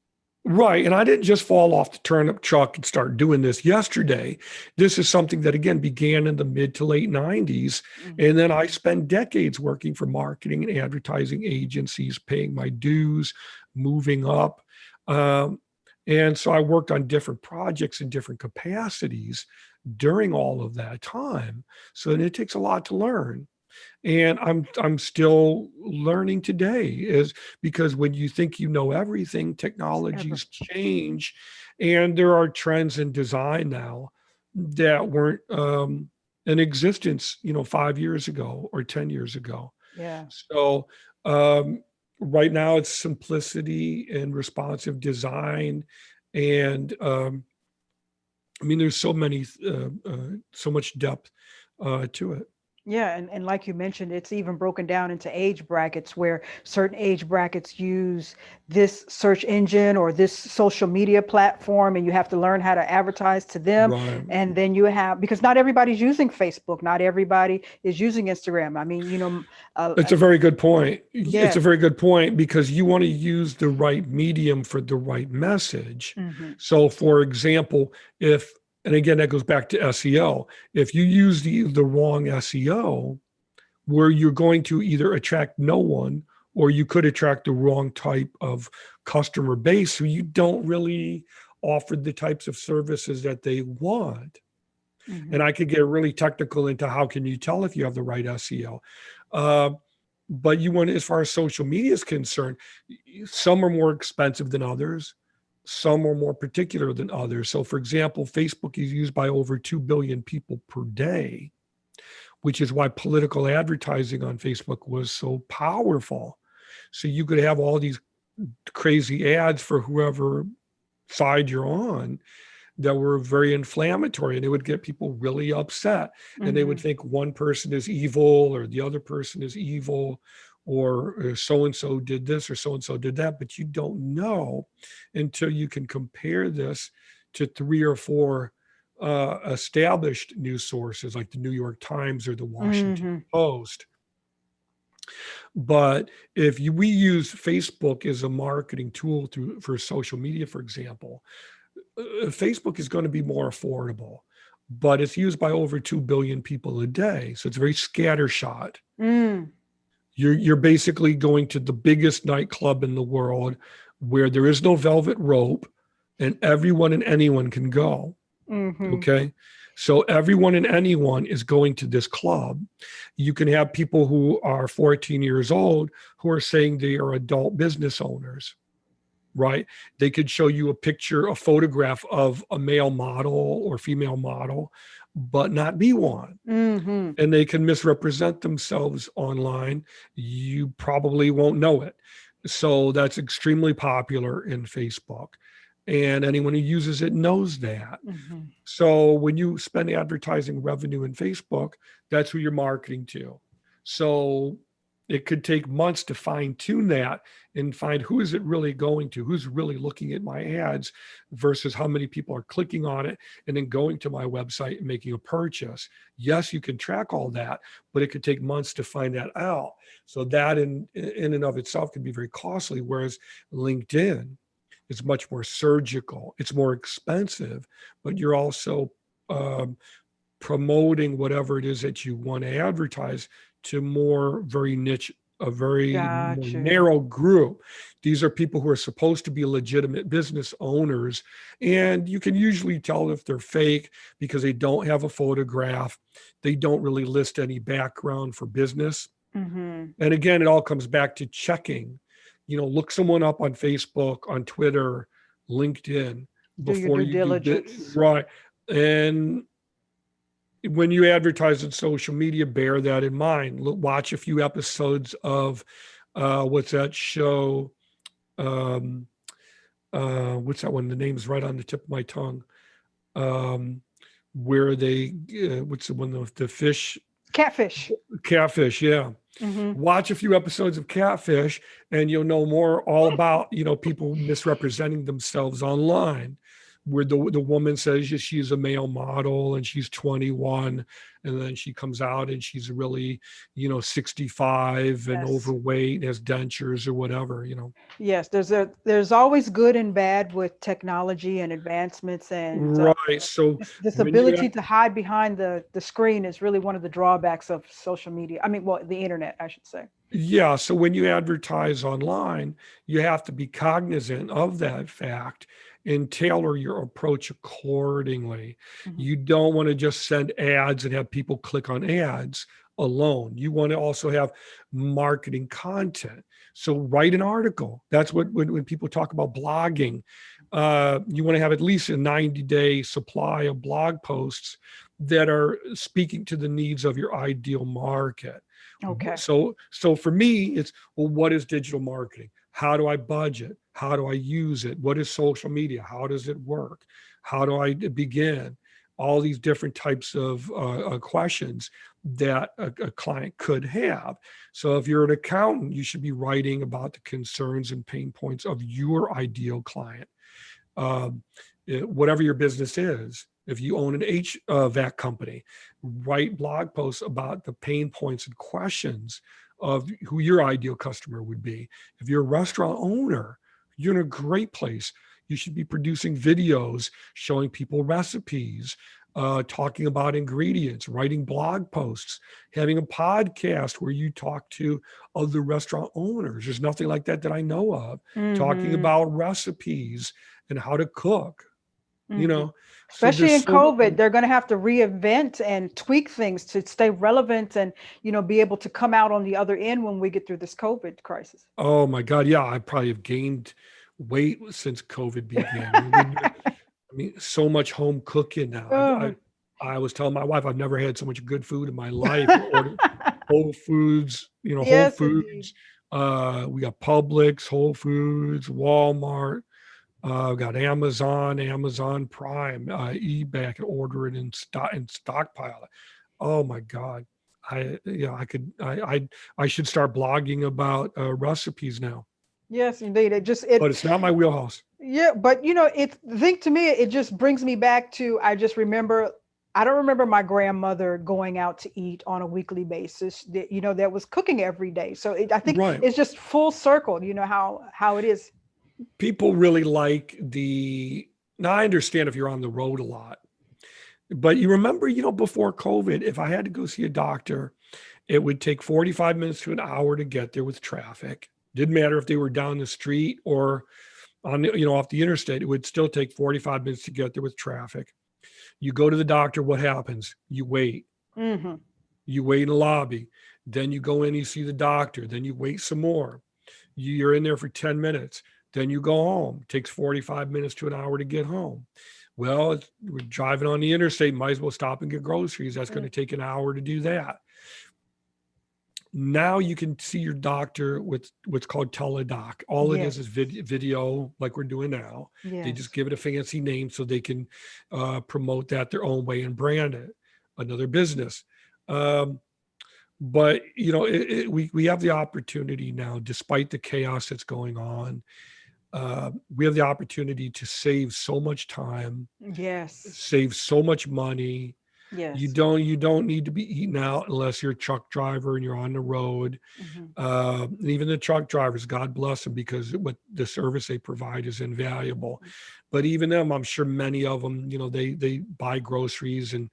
Right. And I didn't just fall off the turnip truck and start doing this yesterday. This is something that, again, began in the mid to late 90s. Hmm. And then I spent decades working for marketing and advertising agencies, paying my dues, moving up. Um, and so I worked on different projects in different capacities during all of that time. So it takes a lot to learn, and I'm still learning today, is because when you think you know everything, It's ever. technologies change, and there are trends in design now that weren't in existence 5 years ago or 10 years ago. Yeah. So um Right now it's simplicity and responsive design. And I mean, there's so much depth to it. Yeah, and like you mentioned, it's even broken down into age brackets where certain age brackets use this search engine or this social media platform, and you have to learn how to advertise to them. Right. And then you have, because not everybody's using Facebook, not everybody is using Instagram. I mean, It's a very good point. It's a yes. very good point because you want to use the right medium for the right message. Hmm. So, for example, if, and again, that goes back to SEO, if you use the wrong SEO, where you're going to either attract no one or you could attract the wrong type of customer base who you don't really offer the types of services that they want. And Hmm. I could get really technical into how can you tell if you have the right SEO. Uh, but you want, as far as social media is concerned, some are more expensive than others. Some are more particular than others. So, for example, Facebook is used by over 2 billion people per day, which is why political advertising on Facebook was so powerful. So you could have all these crazy ads for whoever side you're on that were very inflammatory, and it would get people really upset, and they would Hmm. think one person is evil or the other person is evil, or so and so did this or so and so did that. But you don't know until you can compare this to three or four established news sources like the New York Times or the Washington Hmm. Post. But if we use Facebook as a marketing tool for social media, for example, Facebook is going to be more affordable, but it's used by over 2 billion people a day. So it's very scattershot. Mm. You're basically going to the biggest nightclub in the world where there is no velvet rope and everyone and anyone can go. Hmm. Okay. So everyone and anyone is going to this club. You can have people who are 14 years old who are saying they are adult business owners, right? They could show you a picture, a photograph of a male model or female model, but not be one. Hmm. And they can misrepresent themselves online. You probably won't know it. So that's extremely popular in Facebook. And anyone who uses it knows that. Hmm. So when you spend advertising revenue in Facebook, that's who you're marketing to. So it could take months to fine tune that and find who is it really going to, who's really looking at my ads versus how many people are clicking on it and then going to my website and making a purchase. Yes, you can track all that, but it could take months to find that out. So that in and of itself can be very costly. Whereas LinkedIn is much more surgical. It's more expensive, but you're also um, promoting whatever it is that you want to advertise to more very niche, a very more Got you. narrow group. These are people who are supposed to be legitimate business owners. And you can usually tell if they're fake because they don't have a photograph. They don't really list any background for business. Hmm. And again, it all comes back to checking. Look someone up on Facebook, on Twitter, LinkedIn Do your before due you do diligence. right. And when you advertise on social media, bear that in mind. Watch a few episodes of what's that show? Um, what's that one? The name's right on the tip of my tongue. Um, where they, what's the one? The fish, Catfish. catfish. Yeah. Hmm. Watch a few episodes of Catfish and you'll know more all about, people misrepresenting themselves online, where the woman says she's a male model and she's 21, and then she comes out and she's really, 65 and Yes. overweight and has dentures or whatever. Yes, there's always good and bad with technology and advancements, and Right. So this when you ability to hide behind the screen is really one of the drawbacks of social media. I mean, well, the internet, I should say. Yeah. So when you advertise online, you have to be cognizant of that fact and tailor your approach accordingly. Mhm. You don't want to just send ads and have people click on ads alone. You want to also have marketing content. So write an article. That's what, when people talk about blogging, you want to have at least a 90-day supply of blog posts that are speaking to the needs of your ideal market. Okay. So for me, it's, well, what is digital marketing? How do I budget? How do I use it? What is social media? How does it work? How do I begin? All these different types of questions that a client could have. So if you're an accountant, you should be writing about the concerns and pain points of your ideal client. Um, Whatever your business is, if you own an HVAC company, write blog posts about the pain points and questions of who your ideal customer would be. If you're a restaurant owner, you're in a great place. You should be producing videos showing people recipes, talking about ingredients, writing blog posts, having a podcast where you talk to other restaurant owners. There's nothing like that that I know of. Talking Mm-hmm. about recipes and how to cook, you Mm-hmm. know. So Especially there's in so, COVID, they're going to have to reinvent and tweak things to stay relevant and, be able to come out on the other end when we get through this COVID crisis. oh my God, yeah, I probably have gained weight since COVID began. I mean, so much home cooking now. Oh, I was telling my wife I've never had so much good food in my life. We ordered Whole Foods, Whole yes, indeed. Foods. We got Publix, Whole Foods, Walmart. Got Amazon, Amazon Prime, eBay. I could order it in stock and stockpile it. Oh my God. I could, I should start blogging about recipes now, Yes, indeed. It just but it it's not my wheelhouse. Yeah, but it the thing to me, it just brings me back to I just remember I don't remember my grandmother going out to eat on a weekly basis that that was cooking every day. So I think Right. it's just full circle, how it is. People really like now I understand if you're on the road a lot, but you remember, before COVID, if I had to go see a doctor, it would take 45 minutes to an hour to get there with traffic. Didn't matter if they were down the street or on off the interstate, it would still take 45 minutes to get there with traffic. You go to the doctor, what happens? You wait. Mm-hmm. You wait in the lobby. Then you go in, you see the doctor. Then you wait some more. You're in there for 10 minutes. Then you go home. It takes 45 minutes to an hour to get home. Well, we're driving on the interstate, might as well stop and get groceries. That's going to take an hour to do that. Now you can see your doctor with what's called Teledoc. All it is Yes. video, like we're doing now. They just Yes. give it a fancy name so they can promote that their own way and brand it. Another business. Um, but we have the opportunity now, despite the chaos that's going on. We have the opportunity to save so much time, Yes. save so much money. You Yes. don't need to be eating out unless you're a truck driver and you're on the road. Hmm. And even the truck drivers, God bless them, because what the service they provide is invaluable. But even them, I'm sure many of them, they buy groceries and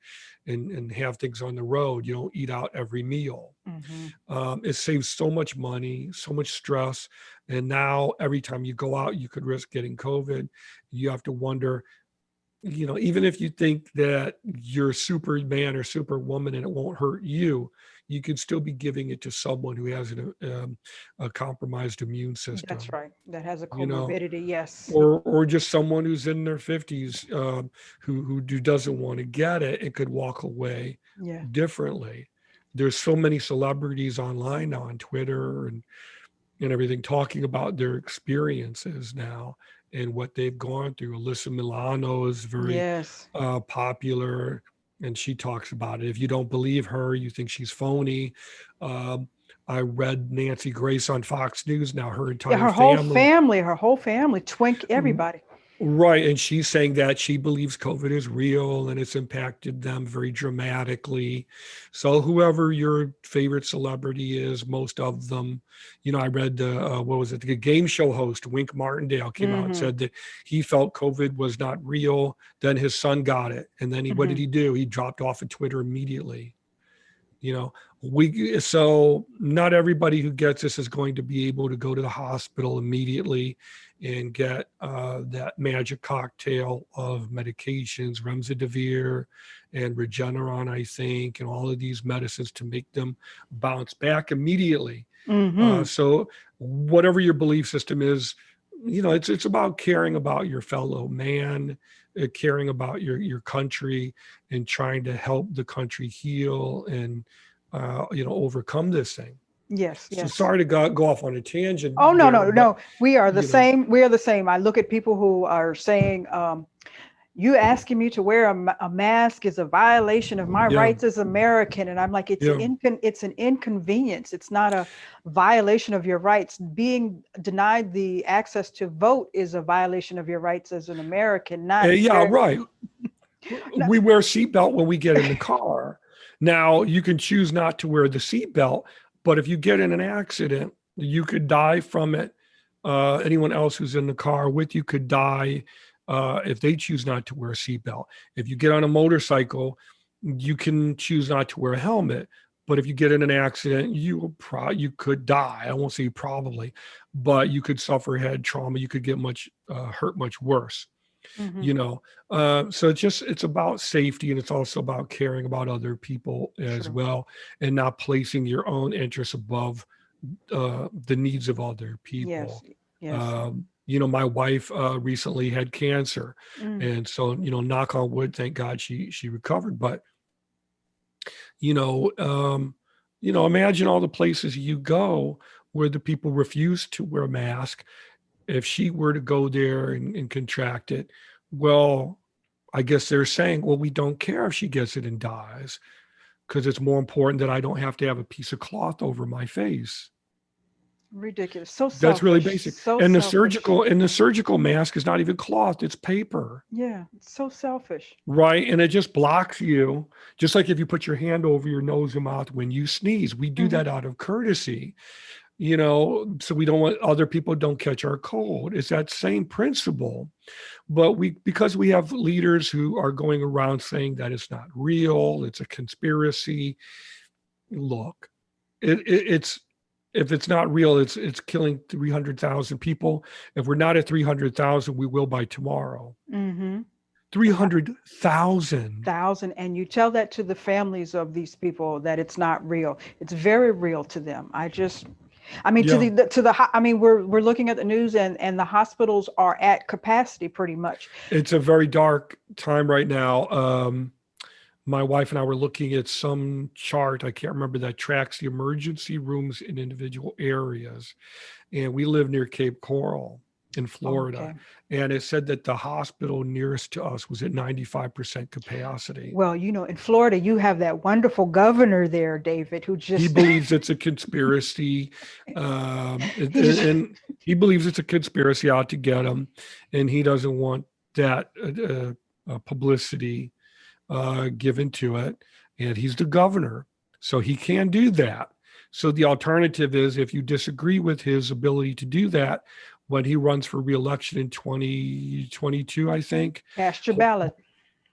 have things on the road. You don't eat out every meal. Hmm. It saves so much money, so much stress. And now every time you go out, you could risk getting COVID. You have to wonder, even if you think that you're Superman or Superwoman and it won't hurt you, you could still be giving it to someone who has a compromised immune That's system, right. That has a you know, comorbidity. Yes. or just someone who's in their 50s, who doesn't want to get it and could walk away Yeah. differently. There's so many celebrities online now on Twitter and everything talking about their experiences now and what they've gone through. Alyssa Milano is very Yes. popular, and she talks about it. If you don't believe her, you think she's phony. Um, I read Nancy Grace on Fox News now, her Yeah. entire family. Her whole family, Twink, everybody. Right. And she's saying that she believes COVID is real and it's impacted them very dramatically. So whoever your favorite celebrity is, most of them, I read, what was it? The game show host, Wink Martindale, came out and Hmm. said that he felt COVID was not real. Then his son got it. And then what did Hmm. he do? He dropped off of Twitter immediately. So not everybody who gets this is going to be able to go to the hospital immediately and get that magic cocktail of medications, remdesivir and Regeneron, I think, and all of these medicines to make them bounce back immediately. Hmm. So whatever your belief system is, it's about caring about your fellow man, caring about your country, and trying to help the country heal and overcome this thing. Yes, So yes. sorry to go off on a Oh, tangent no, there, no, but no. We are the you know, same. We are the same. I look at people who are saying, you asking me to wear a mask is a violation of my yeah, rights as American. And I'm like, yeah. it's an inconvenience. It's not a violation of your rights. Being denied the access to vote is a violation of your rights as an American, not Yeah, very, right. no, We wear a seatbelt when we get in the car. Now, you can choose not to wear the seatbelt, but if you get in an accident, you could die from it. Anyone else who's in the car with you could die if they choose not to wear a seatbelt. If you get on a motorcycle, you can choose not to wear a helmet. But if you get in an accident, you could die. I won't say probably, but you could suffer head trauma. You could get much hurt much worse. hmm you know so it's about safety, and it's also about caring about other people as true. well, and not placing your own interests above the needs of other Yes, people. yes. My wife recently had cancer, Mm. and so knock on wood, thank God she recovered. But you know um imagine all the places you go where the people refuse to wear a mask. If she were to go there and contract it, well, I guess they're saying, well, we don't care if she gets it and dies, because it's more important that I don't have to have a piece of cloth over my face. Ridiculous. So That's really selfish. basic. So And the selfish. surgical mask is not even cloth, it's paper. Yeah, it's so selfish. Right. And it just blocks you. Just like if you put your hand over your nose and mouth when you sneeze, we do hmm that out of courtesy, so we don't want other people don't catch our cold. It's that same principle. But because we have leaders who are going around saying that it's not real, it's a conspiracy. Look, it's if it's not real, it's killing 300,000 people. If we're not at 300,000, we will by tomorrow. hmm 300,000. Thousand, and you tell that to the families of these people that it's not real. It's very real to them. I mean, Yeah, I mean, we're looking at the news, and the hospitals are at capacity pretty much. it's a very dark time right now. My wife and I were looking at some chart, I can't remember, that tracks the emergency rooms in individual areas. And we live near Cape Coral in Florida. Okay. And it said that the hospital nearest to us was at 95% capacity. Well, in Florida, you have that wonderful governor there, David, who He just believes it's a conspiracy. he just And he believes it's a conspiracy out to get him. And he doesn't want that publicity given to it. And he's the governor, so he can do that. So the alternative is, if you disagree with his ability to do that, when he runs for reelection in 2022, I think, cast your ho- ballot.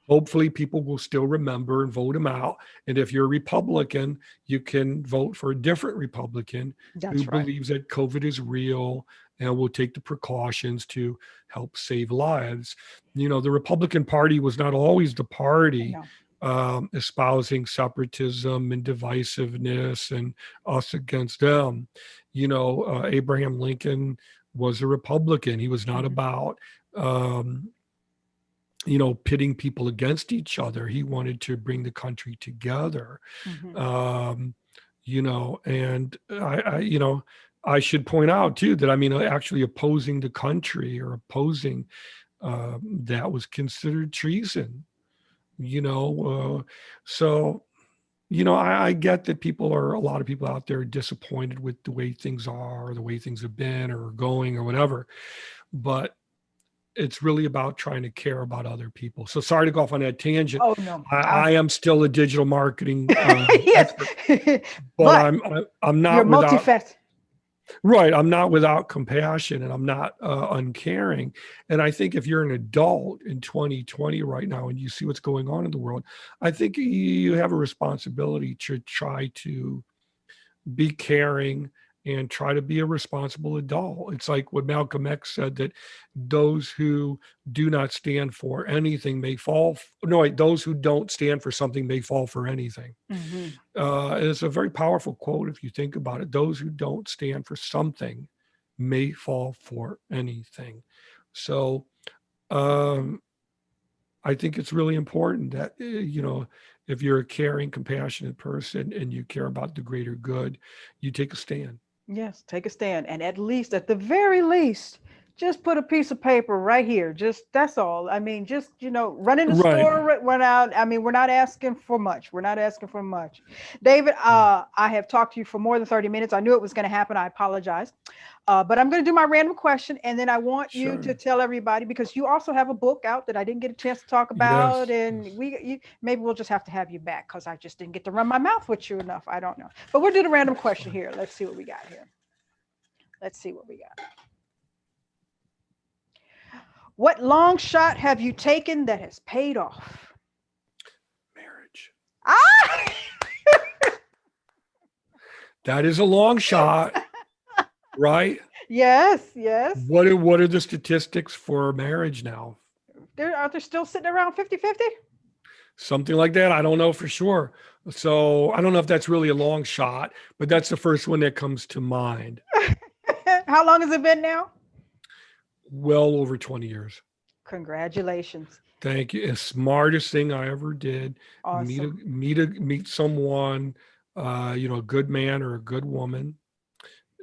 hopefully people will still remember and vote him out. And if you're a Republican, you can vote for a different Republican who That's right. believes that COVID is real and will take the precautions to help save lives. The Republican Party was not always the I party know. espousing separatism and divisiveness and us against them. Abraham Lincoln was a Republican. He was not hmm about um, pitting people against each other. He wanted to bring the country together. hmm Um, and I should point out too that, I mean, actually opposing the country or opposing that was considered treason. So I get that a lot of people out there are disappointed with the way things are, or the way things have been or are going or whatever. But it's really about trying to care about other people. So sorry to go off on that tangent. Oh no. I am still a digital marketing Yes. expert, but But I'm you're not without multifaceted. right. I'm not without compassion, and I'm not uncaring. And I think if you're an adult in 2020 right now and you see what's going on in the world, I think you have a responsibility to try to be caring and try to be a responsible adult. It's like what Malcolm X said, that those who do not stand for anything may fall. No, wait, those who don't stand for something may fall for anything. hmm And it's a very powerful quote if you think about it. Those who don't stand for something may fall for anything. So I think it's really important that, if you're a caring, compassionate person and you care about the greater good, you take a stand. Yes, take a stand. And at the very least, just put a piece of paper right here. Just that's all. I mean, just, run in the Right. store, run out. I mean, we're not asking for much. We're not asking for much. David, I have talked to you for more than 30 minutes. I knew it was going to happen. I apologize. But I'm going to do my random question. And then I want you to Sure. tell everybody, because you also have a book out that I didn't get a chance to talk about. Yes. And maybe we'll just have to have you back because I just didn't get to run my mouth with you enough. I don't know. But we'll do the random That's question fine. here. Let's see what we got here. Let's see what we got. What long shot have you taken that has paid off? Marriage. Ah! That is a long shot, right? Yes, yes. What are the statistics for marriage now? Are they still sitting around 50-50? Something like that. I don't know for sure. So I don't know if that's really a long shot, but that's the first one that comes to mind. How long has it been now? Well over 20 years. Congratulations. Thank you. The smartest thing I ever did. Awesome. Meet someone, a good man or a good woman.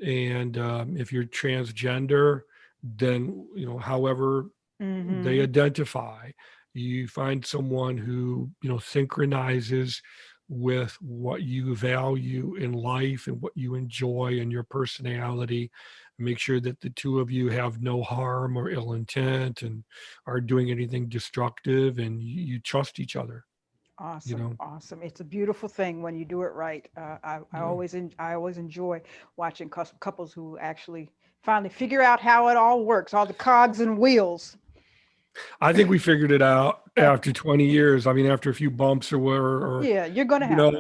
And if you're transgender, then, however they identify, you find someone who, synchronizes with what you value in life and what you enjoy and your personality. Make sure that the two of you have no harm or ill intent and are doing anything destructive, and you trust each other. Awesome. Awesome. It's a beautiful thing when you do it right. I always enjoy watching couples who actually finally figure out how it all works, all the cogs and wheels. I think we figured it out after 20 years. I mean, after a few bumps or Yeah, you're going to have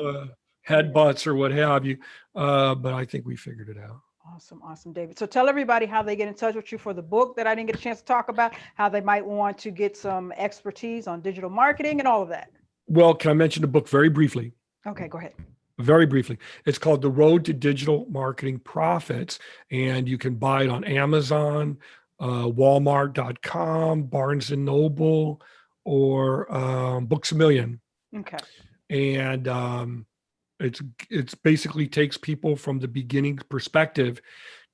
headbutts or what have you. But I think we figured it out. Awesome. Awesome, David. So tell everybody how they get in touch with you for the book that I didn't get a chance to talk about, how they might want to get some expertise on digital marketing and all of that. Well, can I mention the book very briefly? Okay, go ahead. Very briefly. It's called The Road to Digital Marketing Profits, and you can buy it on Amazon, Walmart.com, Barnes and Noble, or Books A Million. Okay. And it's basically takes people from the beginning perspective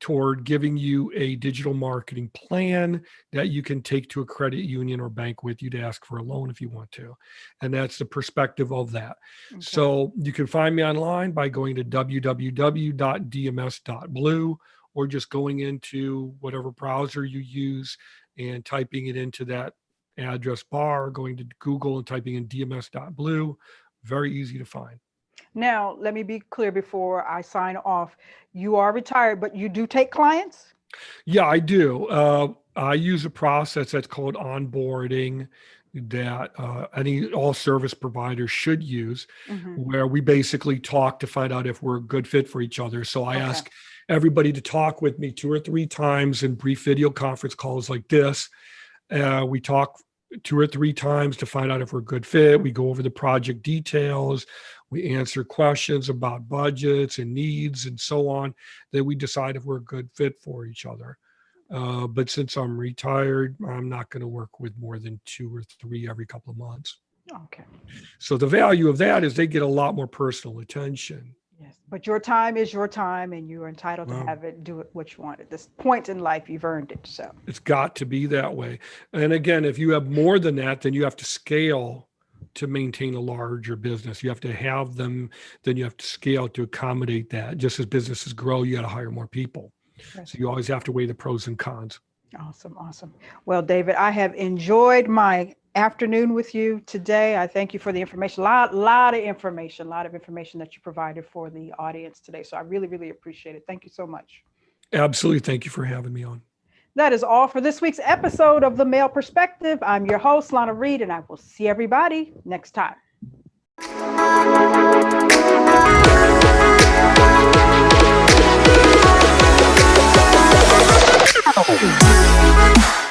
toward giving you a digital marketing plan that you can take to a credit union or bank with you to ask for a loan if you want to. And that's the perspective of that. Okay. So you can find me online by going to www.dms.blue, or just going into whatever browser you use and typing it into that address bar, going to Google and typing in dms.blue. Very easy to find. Now, let me be clear before I sign off. You are retired, but you do take clients? Yeah, I do. I use a process that's called onboarding that all service providers should use, where we basically talk to find out if we're a good fit for each other. So I ask everybody to talk with me 2 or 3 times in brief video conference calls like this. We talk 2 or 3 times to find out if we're a good fit. We go over the project details. We answer questions about budgets and needs and so on. Then we decide if we're a good fit for each other. But since I'm retired, I'm not going to work with more than 2 or 3 every couple of months. Okay. So the value of that is they get a lot more personal attention. Yes, but your time is your time, and you're entitled to have it, do it what you want. At this point in life, you've earned it. So it's got to be that way. And again, if you have more than that, then you have to scale to maintain a larger business. You have to have them, then you have to scale to accommodate that. Just as businesses grow, you got to hire more people. Right. So you always have to weigh the pros and cons. Awesome. Awesome. Well, David, I have enjoyed my afternoon with you today. I thank you for the information, lot of information that you provided for the audience today. So I really, really appreciate it. Thank you so much. Absolutely. Thank you for having me on. That is all for this week's episode of The Male Perspective. I'm your host, Lana Reid, and I will see everybody next time. Oh.